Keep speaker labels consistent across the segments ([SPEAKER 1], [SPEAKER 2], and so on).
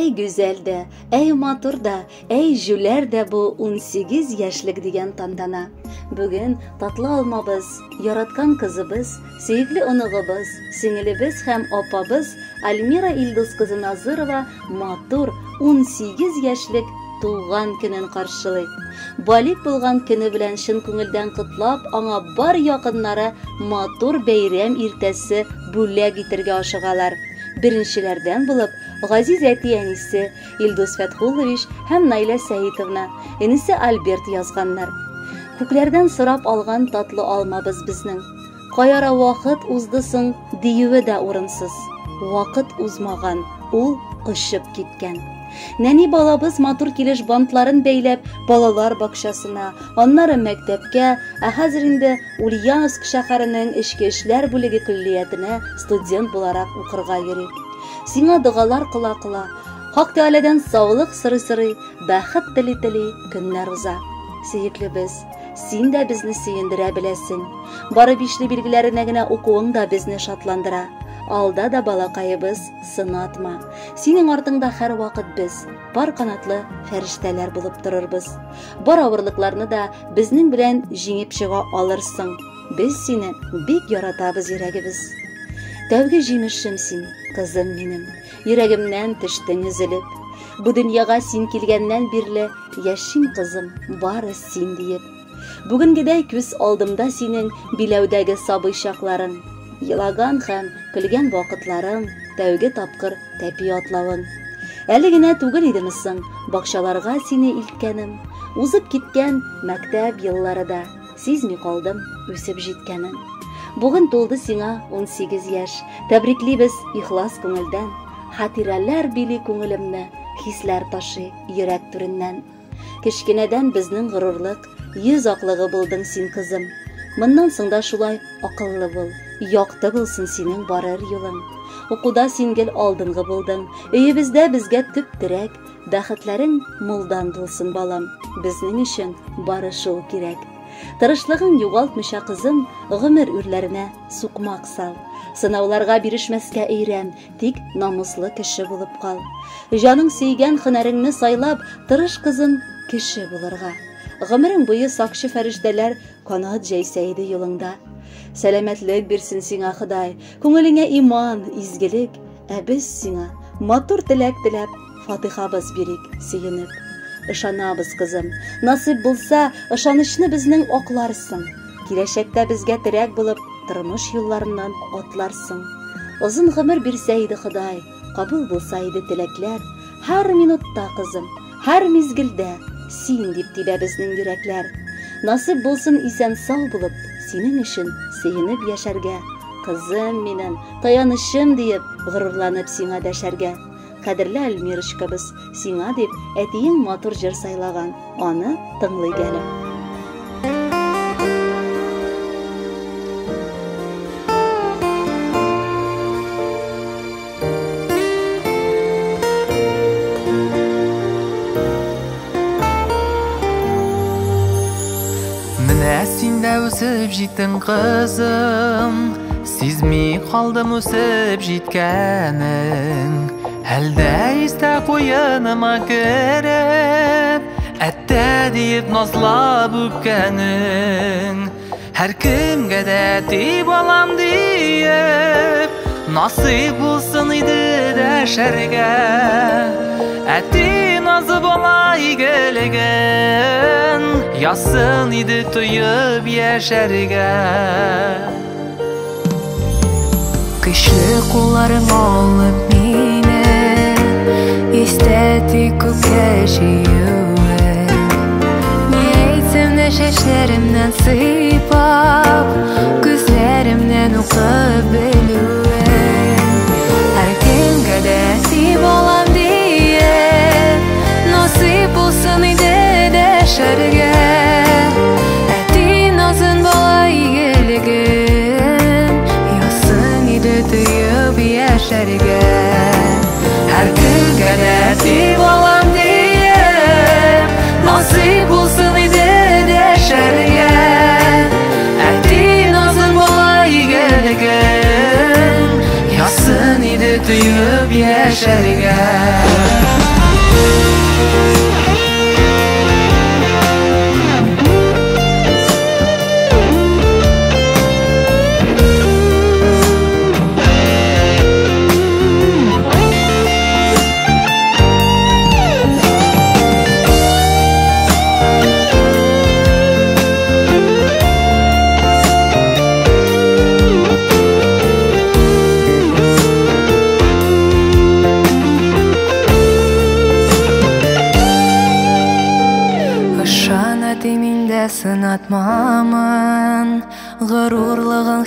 [SPEAKER 1] Ey güzel de, ey matur da, ey jüler de bu 18 yaşlık degen tantana. Bugün tatlı almabız, yaratkan kızыбыз, sevgili onugыбыз, singilimiz hem opabız Almira İldız kızı Nazırova matur 18 yaşlık туган көнен каршылый. Балик булган көне белән шын күңелдән котлап, аңа бар якыннары матур бәйрәм иртәсе бүләк итәргә ашыгалар. Беренчеләрдән булып Газиз әти-әнисе Илдус Фәтхуллович һәм Найла Сәитовна, энесе Альберт язганнар. Күкләрдән сорап алган татлы алмабыз безнең. Каяра вакыт узды соң диюе дә урынсыз. Вакыт узмаган, ул кышып киткән. Нәни балабыз матур килеш бантларын бәйләп балалар бакчасына, аннары мәктәпкә, ә хәзер инде Ульяновск шәһәренең эчке эшләр бүлеге көллиятенә студент буларак укырга йөри. Сиңа дугалар кыла-кыла, Хак Тәгаләдән саулык сырый-сырый, бәхет тели-тели көннәр уза. Сөеклебез, син дә безне сөендерә беләсең. Бары бишле билгеләренә генә укуың да безне шатландыра. Алда да балакайыбыз, сынатма. Синең артыңда һәр вакыт без, бар канатлы фәрештәләр булып торырбыз. Бар авырлыкларны да безнең белән җиңеп чыга алырсың. Без сине бик яратабыз, йөрәгебез. Тәүге җимешем син, кызым минем. Йөрәгемнән төштең өзелеп. Бу дөньяга син килгәннән бирле яшим кызым, бары син диеп. Бүгенгедәй күз алдымда синең биләүдәге сабый чакларың. Йылаган һәм көлгән вакытларың, тәүге тапкыр тәпи атлавың. Әле генә түгел идеме соң бакчаларга сине илткәнем, узып киткән мәктәп еллары да сизми калдым үсеп җиткәнен. Бүген тулды сиңа 18 яшь. Тәбриклибез ихлас күңелдән. Хатирәләр били күңелемне, хисләр ташы йөрәк түреннән. Кечкенәдән безнең горурлык, йөз аклыгы булдың син кызым. Моннан соң да шулай акыллы бул. Якты булсын синең барыр юлың. Укуда син гел алдынгы булдың. Өебездә безгә төп терәк, бәхетләрең мулдан булсын балам. Безнең өчен бары шул кирәк. Тырышлыгың югалтмыйча кызым, гомер үрләренә сукмак сал. Сынауларга бирешмәскә өйрән, тик намуслы кеше булып кал. Җаның сөйгән һөнәреңне сайлап, тырыш кызым кеше булырга. Гомерең буе сакчы фәрештәләр канат җәйсә иде юлыңда. Сәламәтлек бирсен сиңа Ходай, күңелеңә иман, изгелек, ә без сиңа матур теләк теләп, фатихабыз бирик сөенеп. Ышанабыз кызым, насыйп булса, ышанычны безнең акларсың. Киләчәктә безгә терәк булып, тормыш юлларыннан атларсың. Озын гомер бирсә иде Ходай, кабул булса иде теләкләр, һәр минутта кызым, һәр мизгелдә син дип тибә безнең йөрәкләр. Насыйп булсын исән сау булып, синең өчен сөенеп яшәргә. Кызым минем, таянышым диеп, горурланып сиңа дәшәргә. Кадерле Альмирочкабыз, сиңа дип әтиең матур җыр сайлаган, аны тыңлый гәле.
[SPEAKER 2] Син дә үсеп җиттең кызым, сизми калдым үсеп җиткәнең. Әлдә истә куеныма кереп, әттә диеп назлап үпкәнең. Һәр кемгә дә тип алам диеп, насыйп булсын иде дәшәргә. Әти назы бала игелеген, ясын иде тоеп яшәргә.
[SPEAKER 3] Көчле кулларың алып мине, истәти күккә җыюын. Ни әйтсәм дә чәчләремнән сыйпап, күзләремнән укып белүен. Һәр кемгә дә тип алам диеп, насыйп булсын иде дәшәргә. Әти назын бала игелеген, ясын иде тоеп яшәргә. Һәр кемгә дә тип алам диеп, насыйп булсын иде дәшәргә. Әти назын бала игелеген, ясын иде тоеп яшәргә.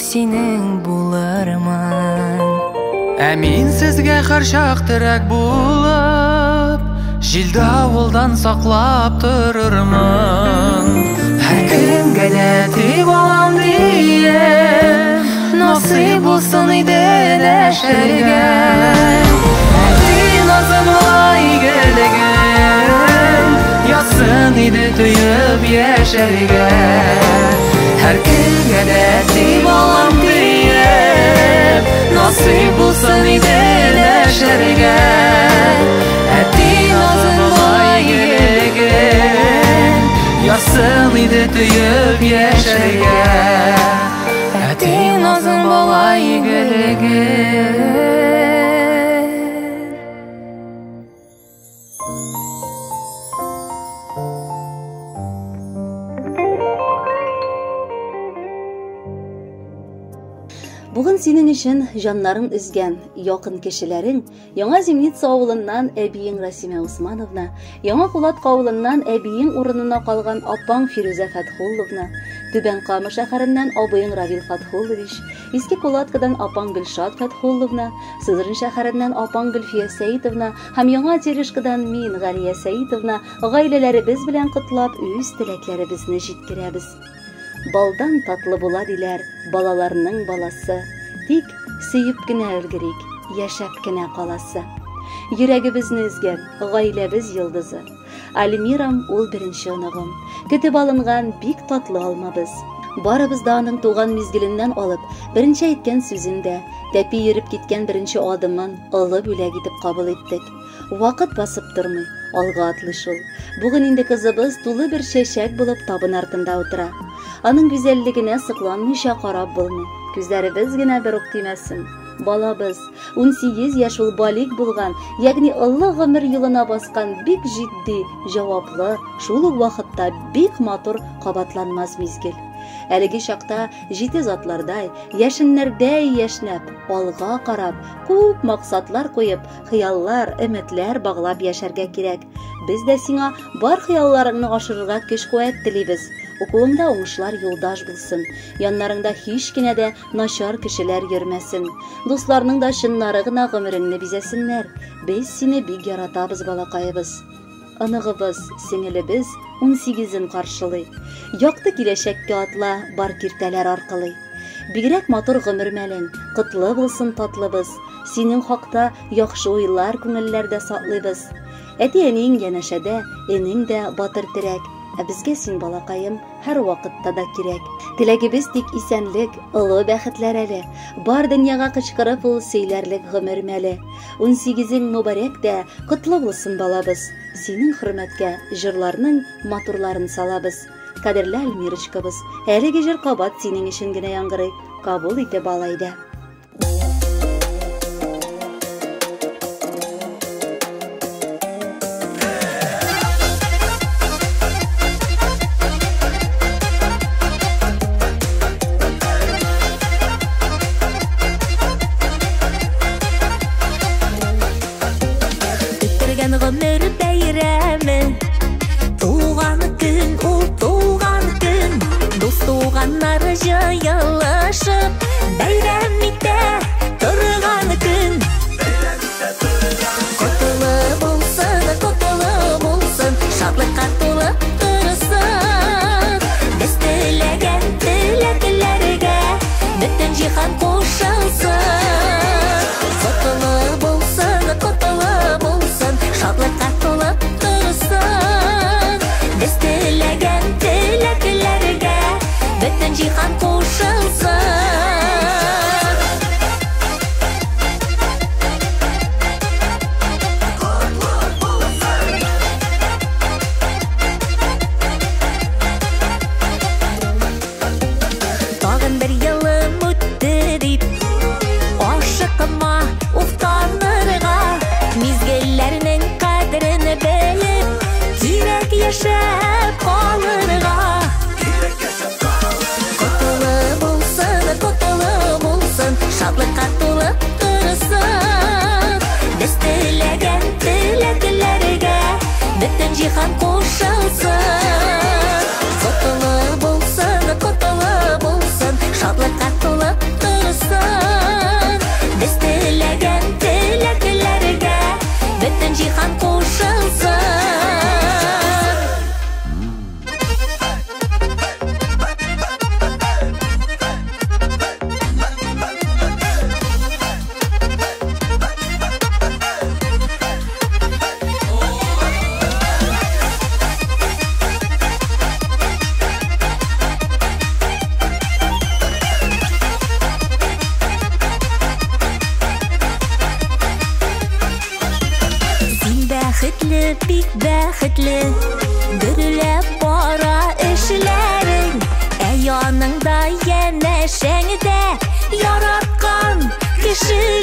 [SPEAKER 3] синең булырмын.
[SPEAKER 2] Ә мин сезгә һәрчак терәк булып, җил давылдан саклап торырмын.
[SPEAKER 3] Һәр көнгә дә тип алам дием, насыйп булсын иде яшәргә. Әти назлы игелегең, ясын иде тоеп яшәргә. Һәр көнгә дә тип алам дием, насыйп булсын иде яшәргә. Әти назлы игелегең, ясын иде тоеп яшәргә. Әти назлы бала игелегең.
[SPEAKER 1] Бүген синең өчен җаннарын үзгән якын кешеләрең, Яңа Зимница авылыннан әбиең Расима Усмановна, Яңа Кулат авылыннан әбиең урынына калган апаң Фирүзә Фәтхулловна, Түбән Кама шәһәреннән абыең Равил Фәтхуллович, Иске Кулаткадан апаң Гөлшат Фәтхулловна, Сызран шәһәреннән апаң Гөлфия Сәидовна һәм Яңа Терешкадан мин Галия Сәидовна гаиләләребез белән котлап үз теләкләребезне җиткерәбез. Балдан татлы була диләр балаларның баласы, тик сөеп кенә өлгерик, яшәп кенә каласы. Йөрәгебезне үзгән гаиләбез йолдызы. Альмирам ул беренче оныгым. Көтеп алынган бик татлы алмабыз. Барыбыз да аның туган мизгеленнән алып, беренче әйткән сүзендә, тәпи йөреп киткән беренче адымын олы бүләк итеп кабул иттек. Вакыт басып тормый, алга атлый шул. Бүген инде кызыбыз тулы бер чәчәк булып табын артында утыра. Аның гүзәллегенә сыкланмыйча карап булмый. Күзләребез генә бер ук тимәсен. Балабыз 18 яшь ул балик булган, ягъни олы гомер юлына баскан бик җитди, җаваплы, шул ук вакытта бик матур кабатланмас мизгел. Әлеге чакта җитез атлардай, яшеннәрдәй яшнәп, алга карап, күп максатлар куеп, хыяллар, өметләр баглап яшәргә кирәк. Без дә сиңа бар хыялларыңны ашырырга көч-куәт телибез. Укуыңда уңышлар юлдаш булсын, яннарыңда һич кенә дә начар кешеләр йөрмәсен. Дусларның да чыннары гына гомереңне бизәсеннәр. Без сине бик яратабыз, балакайыбыз. Аныгыбыз, сеңелебез 18-ен каршылый. Якты киләчәккә атла бар киртәләр аркылы. Бигрәк матур гомер мәлең, кытлы булсын татлыбыз. Синең хакта яхшы уйлар күңелләрдә саклыйбыз. Әти-әниң янәшәдә, энең дә батыр терәк. Ә безгә син, балакаем, һәр вакытта да кирәк. Теләгебез тик исәнлек, олы бәхетләр әле. Бар дөньяга кычкырып ул сөйләрлек гомер мәле. 18-ң мөбарәк дә, котлы булсын балабыз. Синең хөрмәткә җырларның матурларын салабыз. Кадерле Альмирочкабыз, әлеге җыр кабат синең өчен генә яңгырый. Кабул ите балайда.
[SPEAKER 4] Гомер бәйрәме, туган көн, ул туган көн, дус туганнары җыелышып, бәйрәм итә торган көн. Котлы булсын, шатлыкка тулы торсын. Без теләгән теләкләргә бөтен җиһан кушылсын. Котлы булсын, шатлыкка тулып торсын. Без теләгән теләкләргә бөтен җиһан кушылсын. Тагын бер елым үтте дип, ашыкма уфтанырга, мизгелләрнең кадерен белеп, кирәк яшәп калырга. Котлы булсын, шатлыкка тулып торсын. Без теләгән теләкләргә бөтен җиһан кушылсын. Котлы булсын, шатлыкка тулып Әле бик бәхетле Гөреләп бара эшләрең Яныңда янәшәңдә Яраткан кеше